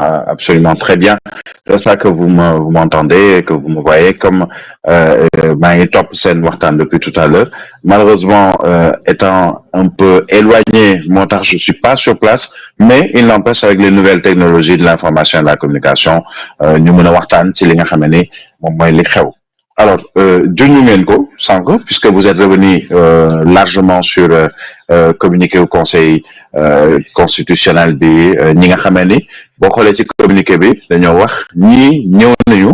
absolument très bien. J'espère que vous m'entendez, que vous me voyez. Comme maa ngi topp seen waxtaan depuis tout à l'heure. Malheureusement, étant un peu éloigné, moo tax je suis pas sur place, mais il n'empêche avec les nouvelles technologies de l'information et de la communication, ñu mën a waxtaan ci li nga xam ne moom mooy li xew. Alors, junj ngeen ko sànq, puisque vous êtes revenu largement sur communiqué au conseil constitutionnel bi ñi nga xamee ni boo xoolee ci communiqué bi dañoo wax ñii ñëw nañu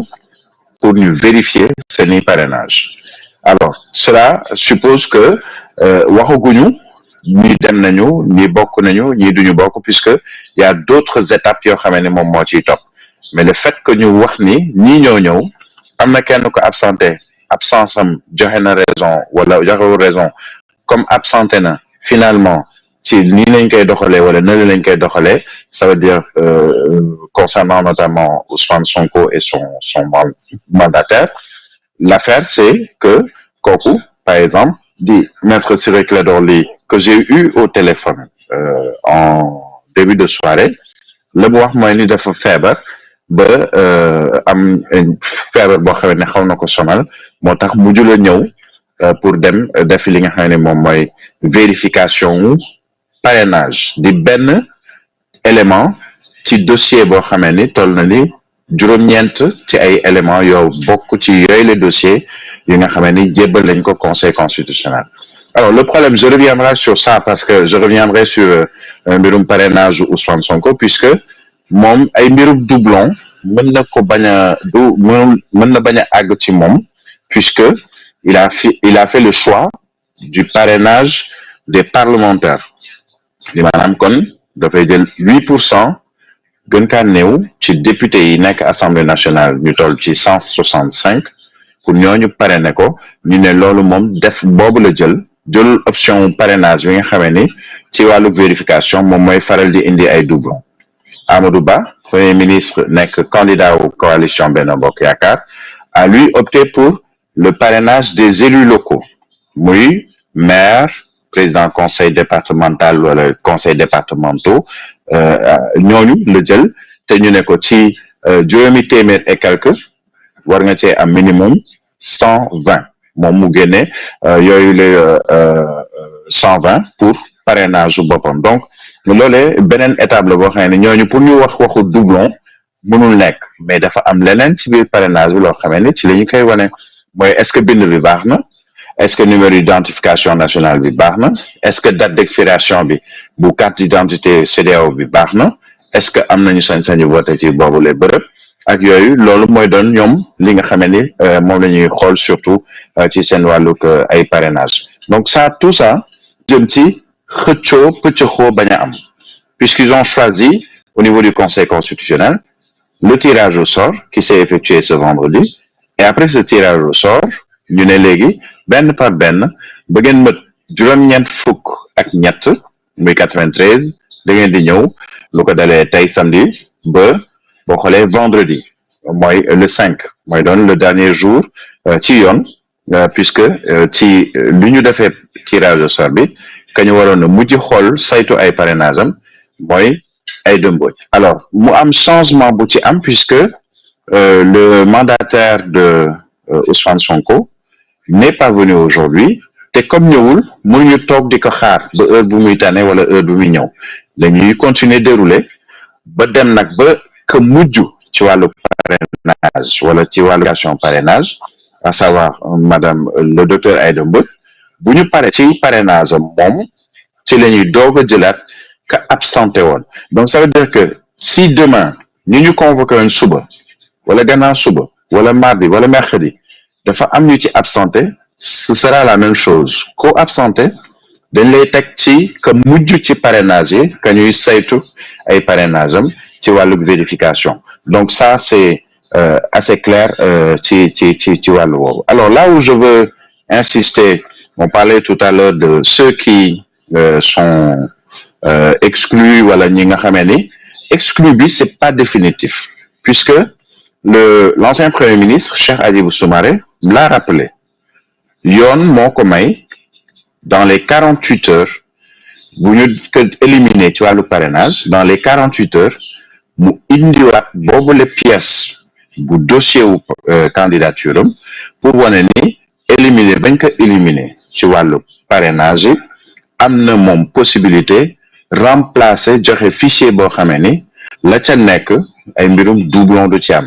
pour ñu vérifier seeni parrainage. Alors, cela suppose que waxaguñu ñi dem nañu ñi bokk nañu ñi duñu bokk, puisque il y a d'autres étapes yoo xamee ne moom moo ciy topp. Mais le fait que ñu wax ni ñii ñoo ñëw am na kenn ko absenté, absence am joxe na raison wala joxewul raison, comme absenté na finalement ci nii lañ koy doxalee wala nële lañ koy doxalee, ça veut dire concernant notamment Ousmane Sonko et son mandataire, l'affaire c'est que kooku par exemple di Maître Ciré Clédor Ly que j'ai eu au téléphone en début de soirée, la mu wax mooy ni dafa feebar ba am feebar boo xam ne xaw na ko sonal, moo tax mu jula ñëw pour dem def li nga xam ne moom mooy vérification parrainage di benn élément ci dossier boo xamee ni toll na ni juróom-ñeent ci ay éléments yoo bokk ci yooyu les dossiers yi nga xamee ni jébbal lañ ko conseil constitutionnel. Alors le problème, je reviendrai sur ça parce que je reviendrai sur mbirum parrainage Ousmane Sonko, puisque moom ay mbirum doublon mën na ko bañ a mën na bañ a àgg ci moom, puisque il a fait le choix du parrainage des parlementaires. li maanaam kon dafay jël 8% gën kaa néew ci député yi nekk assemblée nationale ñu toll ci 165 pour ñooñu parrainé ko. ñu ne loolu moom def boobu la jëlul option parrainage bi nga xamee ni ci wàllu vérification moom mooy faral di indi ay doublon. Amadou Ba, premier ministre nekk candidat aux coalition Benno Bokk Yaakaar, a lui opté pour le parrainage des élus locaux, muy maire, président conseil départemental wala conseil départementaux, ñooñu la jël te ñu ne ko ci juróomi téeméer et quelque war nga cee am minimum 120, moom mu génne yooyu les 120 pour parrainage su boppam. Donc loolee beneen étape la boo xam ne ñooñu pour ñu waxu doublon mënul nekk, mais dafa am leneen ci biir parrainage bi loo xamee ni ci la ñu koy wane mooy est-ce que bind bi baax na, est-ce que numéro d'identification nationale bi baax na, est-ce que date d'expiration bi bu carte d'identité CEDEAO bi baax na, est-ce que am nañu sañ-sañu voté ci boobu les bërëb ak yooyu. Loolu mooy doon ñoom li nga xamee ni moom la ñuy xool surtout ci seen wàllug ay parrainage. Donc ça, tout ça jëm ci xëccoo pëccëxoo bañ a am, puisqu'ils ont choisi au niveau du Conseil constitutionnel le tirage au sort qui s'est effectué ce vendredi, et après ce tirage au sort ñu ne léegi benn par benn ba ngeen mët juróom-ñeent fukk ak ñett muy 93 da ngeen di ñëw lu ko dalee tey samedi ba boo xoolee vendredi mooy le 5 mooy doon le dernier jour ci yoon, puisque ci lu ñu defee tirage au sort bi ka ñu waroon a mujj xool saytu ay parrainage am mooy ay dëmbooj. Alors mu am changement bu ci am, puisque le mandataire de Ousmane Sonko n'est pas venu aujourd'hui, te comme ñëwul mënuñu toog di ko xaar ba heure bu muy tane wala heure bu muy ñëw, dañuy continuer dérouler ba dem nag ba que mujj ci wàllu parrainage wala ci wàllu parrainage, à savoir madame le docteur Aïda Mbodj, bu ñu pare ci parrainage am moom ci la ñuy doog a jëlaat ka absenté woon. Donc ça veut dire que si demain ñu convoqué woon suba wala gannaaw suba wala mardi wala mercredi dafa am ñu ci absenté, ce sera la même chose. Ko absenté dañ lay teg ci que mujj ci parrainage yi ka ñuy saytu ay parrainage am ci wàllu vérification. Donc ça c'est assez clair ci wàllu woowu. Alors là où je veux insister, on parlait tout à l'heure de ceux qui sont exclus wala ñi nga xamee ni exclu bi c'est pas définitif, puisque l'ancien premier ministre Cheikh Hadjibou Soumaré l'a rappelé, yoon moo ko may dans les 48 heures bu ñu ko éliminé ci wàllu parrainage, dans les 48 heures mu indiwaat boobu les pièces bu dossier wu candidature am pour wane ni éliminer bañ ko éliminer ci wàllu parrainage am na moom possibilité remplacer joxe fichier boo xamee ni la ca nekk ay mbirum doublon du ci am.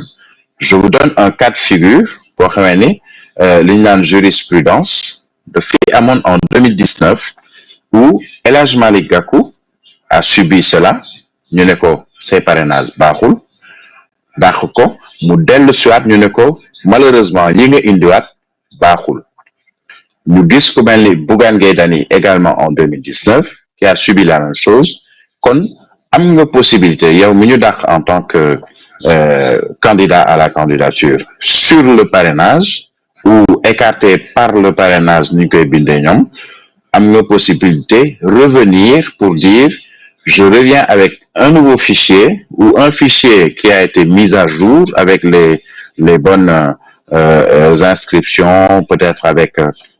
Je vous donne un cas de figure boo xamee ni li ñu naan jurisprudence de fi amoon en 2019 où El Hadj Malick Gakou a subi cela ñu ne ko say parrainage baaxul dàq ko mu dellu siwaat ñu ne ko malheureusement yi nga indiwaat baaxul ñu gis ku mel ni Bougane Gueye Dany également en 2019 qui a subi la même chose kon am nga possibilité yow mi ñu dàq en tant que candidat à la candidature sur le parrainage ou écarté par le parrainage ni ñu koy bindee ñoom am nga possibilité revenir pour dire je reviens avec un nouveau fichier ou un fichier qui a été mis à jour avec les bonnes inscriptions, peut-être avec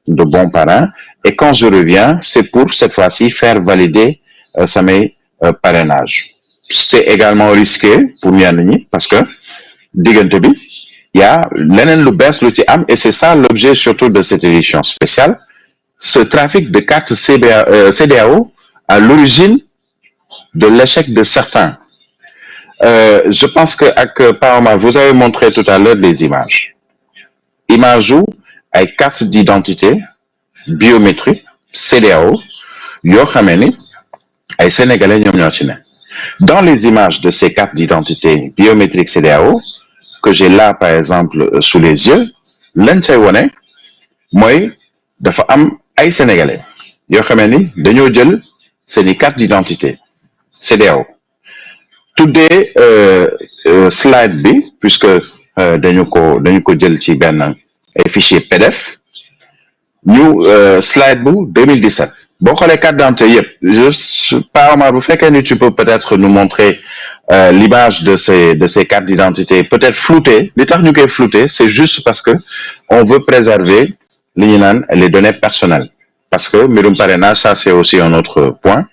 de bons parrains. Et quand je reviens, c'est pour cette fois-ci faire valider samay parrainage. C'est également risqué pour ñenn ñi parce que diggante bi il y a leneen lu bees lu ci am et c'est ça l'objet surtout de cette édition spéciale. Ce trafic de cartes CEDEAO à l'origine de l'échec de certains. Je pense que ak Paoma, vous avez montré tout à l'heure des images. Images où ay cartes d'identité biométrique CEDEAO yoo xamee ni ay Sénégalais ñoom ñoo ci ne. Dans les images de ces cartes d'identité biométriques CEDEAO que j'ai là par exemple sous les yeux lañ cay wone mooy dafa am ay Sénégalais yoo xamee ni dañoo jël seeni carte d'identité CEDEAO tuddee slide bi puisque dañu ko jël ci benn ay fichier PDF ñu slide bu 2017 boo xoolee carte d'identité yëpp je pas Omar bu fekkee ni tu peux peut-être nous montrer l'image de ces cartes d'identité peut-être floutées li tax ñu koy flouter c'est juste parce que on veut préserver li ñu naan les données personnelles parce que mbirum parrainage ça c'est aussi un autre point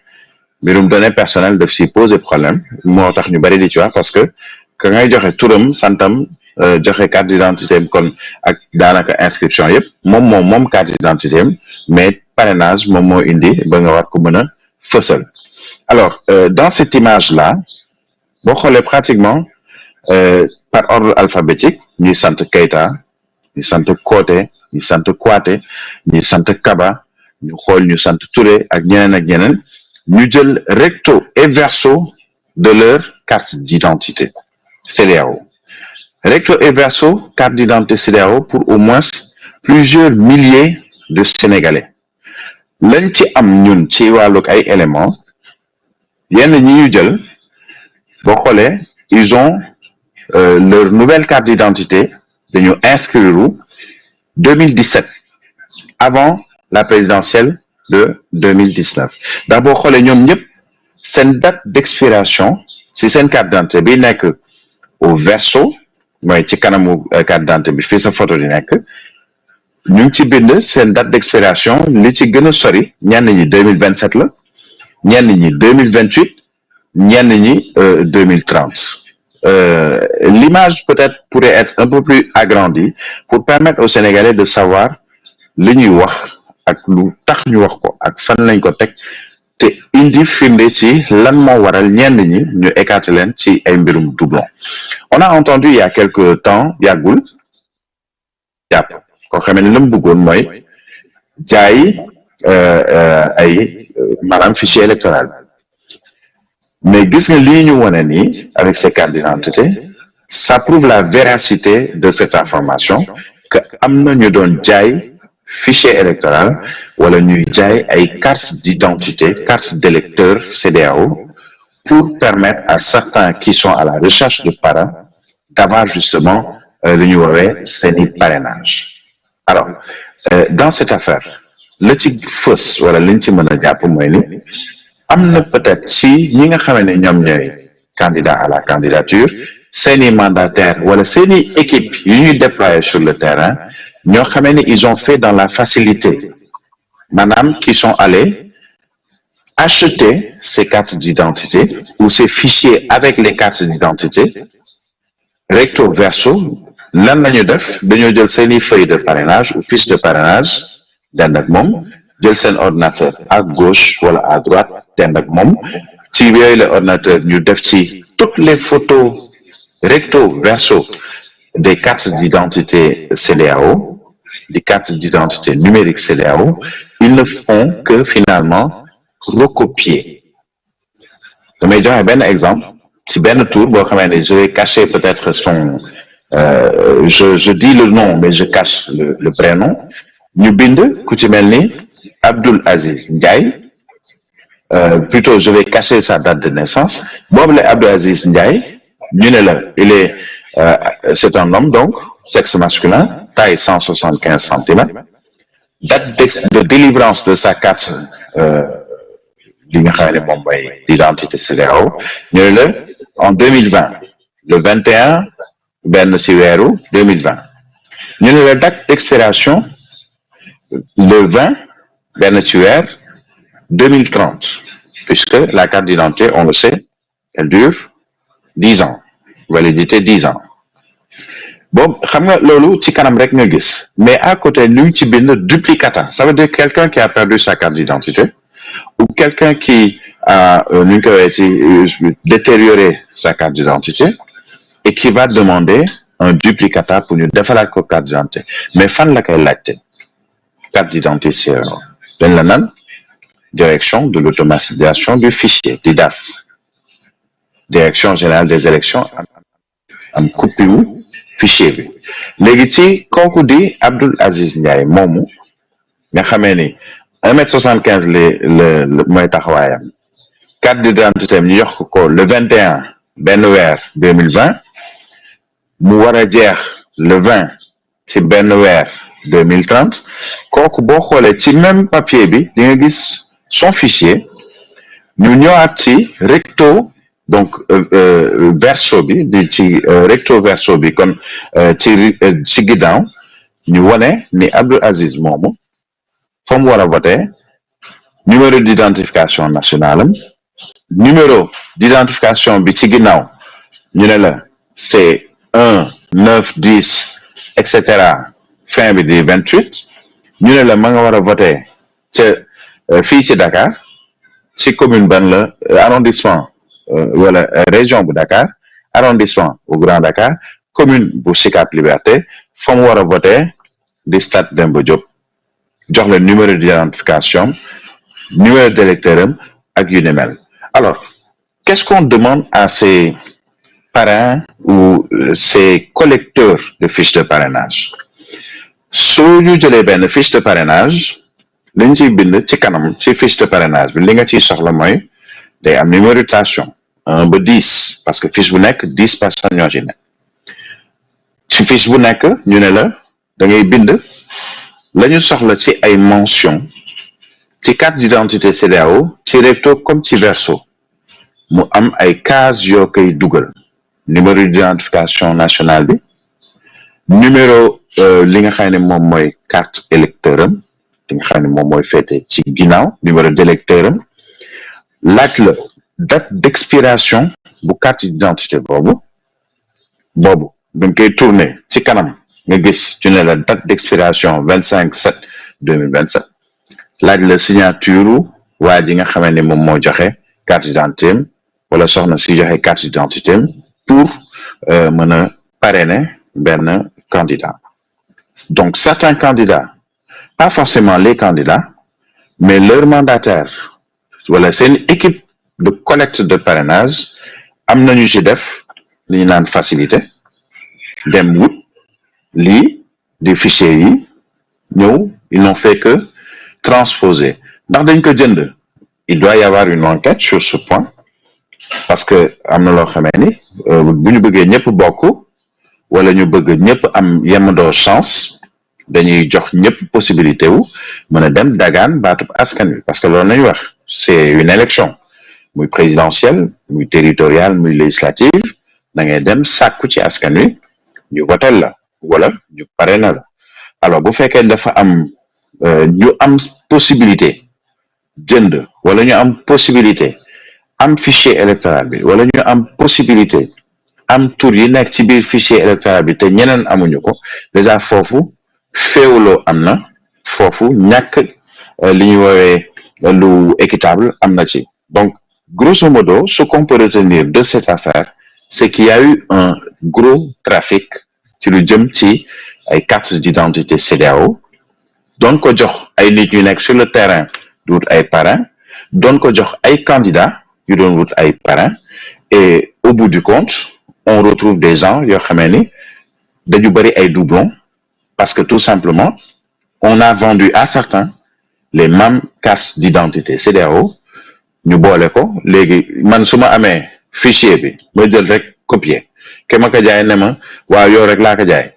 mbirum données personnelles daf si poser problème moo tax ñu bari di ci wax parce que ka ngay joxe turam santam joxe carte d'identité kon ak daanaka inscription yëpp moom carte d'identité mais parrainage moom moo indi ba nga war ko mën a fësal. Alors dans cette image là boo xoolee pratiquement par ordre alphabétique ñuy sant Keita ñi sant Koté ñi sant Kouaté ñi sant Kaba ñu xool ñu sant Touré ak ñeneen ñu jël recto et verso de leur carte d'identité CEDEAO. Recto et verso carte d'identité CEDEAO pour au moins plusieurs milliers de Sénégalais lañ ci am ñun ci wàllug ay éléments yenn ñi ñu jël boo xoolee ils ont leur nouvelle carte d'identité dañu inscrire 2017 avant la présidentielle de 2019 ndax boo xoolee ñoom ñëpp seen date d'expiration si seen carte d'identité bi nekk au verso mooy ci kanamu carte d'identité bi fii sa photo di nekk ñu ngi ci bind seen date d'expiration li ci gën a sori ñenn ñi 2027 la ñenn ñi 2028 ñenn ñi 2030 l'image peut-être pourrait être un peu plus agrandie pour permettre aux Sénégalais de savoir li ñuy wax ak lu tax ñu wax ko ak fan lañ ko teg te indi firnde ci lan moo waral ñenn ñi ñu écarté leen ci ay mbirum doublon. On a entendu il y a quelque temps yàggul jàpp koo xamee ne la mu bëggoon mooy jaay ay maanaam fichier électoral mais gis nga lii ñu wane nii avec ces cartes d'identité ça prouve la véracité de cette information que am na ñu doon jaay fichier électoral wala ñuy jaay ay carte d'identité carte d'électeur CEDEAO pour permettre à certains qui sont à la recherche de parrain d'avoir justement lu ñu woowee seeni parrainage. Alors dans cette affaire la ci fës wala liñ ci mën a jàpp mooy ni am na peut-être si ñi nga xam ne ñoom ñooy candidat à la candidature seeni mandataire wala seeni équipe yu ñuy déployer sur le terrain ñoo xamee ni ils ont fait dans la facilité maanaam qui sont allés acheter ces cartes d'identité ou ces fichiers avec les cartes d'identité recto verso lan la ñu def dañoo jël seeni feuille de parrainage ou fiche de parrainage dend ak moom jël seen ordinateur à gauche wala à droite dend ak moom ci yooyu la ordinateur ñu def ci toutes les photos recto verso des cartes d'identité CEDEAO, des cartes d'identité numérique CEDEAO, ils ne font que finalement recopier. damay joxe benn exemple ci benn tour boo xamee ne je vais cacher peut-être son je dis le nom mais je cache le prénom ñu bind ku ci mel ni Abdoul Aziz Ndiaye plutôt je vais cacher sa date de naissance boobu la Abdoul Aziz Ndiaye ñu ne la il est c'est un homme donc sexe masculin taille 175 centimètres date de délivrance de sa carte li nga xam ne moom mooy d'identité CEDEAO ñu ne la en 2020 le 21 benn ci weeru 2020 ñu ne la date d'expiration le 20 benn ci weer 2030 puisque la carte d'identité on le sait elle dure 10 ans validité 10 ans bon xam nga loolu ci kanam rek nga gis mais à côté ñu ci bind duplicata ça veut dire quelqu'un qui a perdu sa carte d'identité ou quelqu'un qui a ñu koy waxee ci détérioré sa carte d'identité et qui va demander un duplicata pour ñu defalaat ko carte d'identité mais fan la koy laajte carte d'identité dañ la naan direction de l'automatisation du fichier di DAF direction générale des élections am copie wu fichier bi léegi ci kooku di Abdoul Aziz Ndiaye moomu nga xamee ni 1m75 le mooy taxawaayam carte d'identité ñu jox ko le 21 benn weer 2020 mu war a jeex le 20 ci benn weer 2030 kooku boo xoolee ci même papier bi di nga gis son fichier ñu ñëwaat ci recto donc verso bi di ci recto verso bi kon ci ginnaaw ñu wone ni Abdoul Aziz moomu fa mu war a voter numéro d'identification nationale am numéro d'identification bi ci ginnaaw ñu ne la c'est 1 9 10 et cetera fin bi di 28 ñu ne la ma nga war a voter ca fii ci Dakar ci commune ban la arrondissement wala région bu Dakar arrondissement bu Grand Dakar commune bu Sicap Liberté fa mu war a voter di stade Demba Diop jox la numéro d'identification numéro d'électeur am ak yu ni mel alors qu'est-ce qu'on demande à ces parrains ou ces collecteurs de fiches de parrainage su ñu jëlee benn fiche de parrainage liñ ciy bind ci kanam ci fiche de parrainage bi li nga ciy soxla mooy day am numérotation 1 ba 10 parce que fiche bu nekk 10 personnes ñoo ci nekk ci fiche bu nekk ñu ne la da ngay bind la ñu soxla ci ay mention ci carte d'identité CEDEAO ci recto comme ci verso mu am ay cases yoo koy dugal numéro d'identification nationale bi numéro li nga xam ne moom mooy carte électeur am li nga xam ne moom mooy féete ci ginnaaw numéro d'électeur am laaj la date d'expiration bu carte d'identité boobu dañ koy tourner ci kanam nga gis ci ne la date d'expiration 25/7/2027 laaj la signature waa ji nga xamee ne moom moo joxe carte d'identité am wala soxna si joxe carte d'identité am pour mën a parrainer benn candidat donc certains candidats pas forcément les candidats mais leur mandataire wala seen équipe de collecte de parrainage am nañu ci def li ñu naan facilité dem wut lii di fichier yi ñëw ils n'ont fait que transposer ndax dañ ko jënd il doit y avoir une enquête sur ce point parce que am na loo xamee ni bu ñu bëggee ñëpp bokk wala ñu bëgg ñëpp am yemandoo chance dañuy jox ñëpp possibilité wu mën a dem dagaan baatub askan wi parce que loolu nañu wax c'est une élection muy présidentielle muy territoriale muy législative da ngay dem sàkku ci askan wi ñu votel la wala ñu parrainer la alors bu fekkee dafa am ñu am possibilité jënd wala ñu am possibilité am fichier électoral bi wala ñu am possibilité am tur yi nekk ci biir fichier électoral bi te ñeneen amuñu ko déjà foofu féewuloo am na foofu ñàkk li ñuy woowee lu équitable am na ci donc grosso modo ce qu'on peut retenir de cette affaire c'est qu'il y a eu un gros trafic ci lu jëm ci ay cartes d'identité CEDEAO doon ko jox ay nit ñu nekk sur le terrain di wut ay parrain doon ko jox ay candidats yu doon wut ay parrain et au bout du compte on retrouve des gens yoo xamee ni dañu bëri ay doublons parce que tout simplement on a vendu à certains les mêmes cartes d'identité CEDEAO ñu boole ko léegi man su ma amee fichier bi ma jël rek copier ke ma ko jaay ne ma waaw yow rek laa ko jaay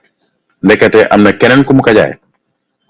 ndekete am na keneen ku mu ko jaay